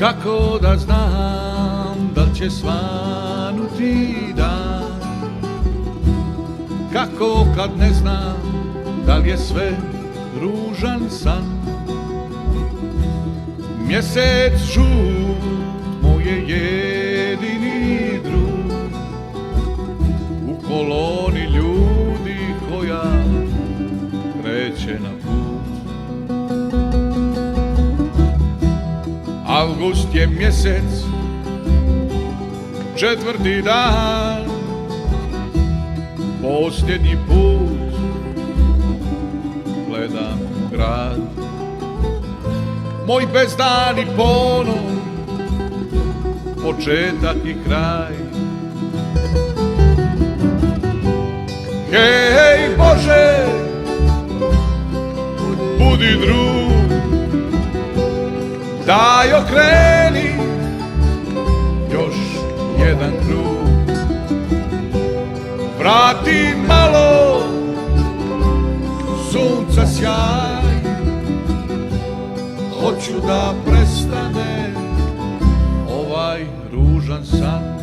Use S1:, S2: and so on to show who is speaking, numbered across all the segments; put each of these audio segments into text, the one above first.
S1: Kako da znam da li će svanuti dan? Kako kad ne znam da li je sve ružan san? Mjesec žut, moj je jedini drug u koloni ljudi koja kreće na put. Avgust je mjesec, četvrti dan, posljednji put gledam grad. Moj bezdani ponon, početak i kraj. Hej Bože, budi drug, daj okreni još jedan krug. Vrati malo sunca sjaj, hoću da prestane ovaj ružan san.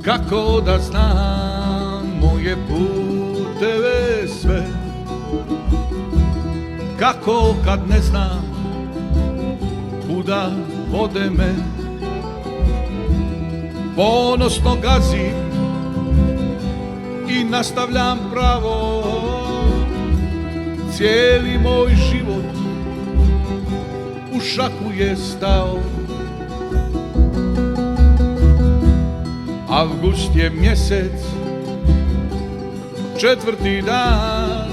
S1: Kako da znam moje puteve sve? Kako kad ne znam kuda vode me? Ponosno gazim i nastavljam pravo. Cijeli moj život u šaku je stao. Avgust je mjesec, četvrti dan,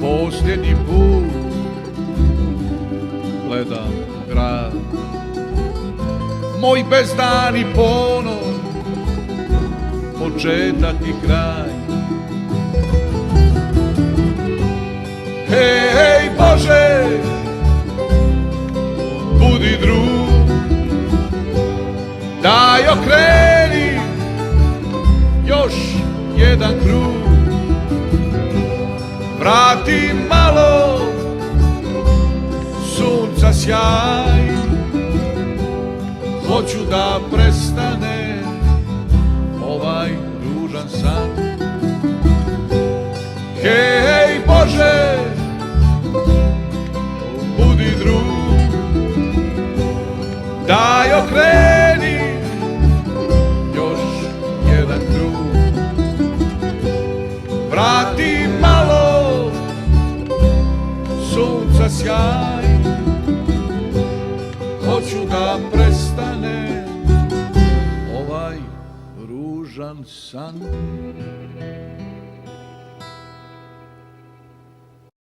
S1: posljednji put gledam grad. Moj bezdani ponon, početak i kraj. Hej Bože, budi drug, daj okreni još jedan krug. Vrati malo sunca sjaj, hoću da prestane ovaj ružan san. Hej Bože, budi drug, daj okreni još jedan krug. Vrati malo sunca sjaj, hoću da prestane ovaj ružan san.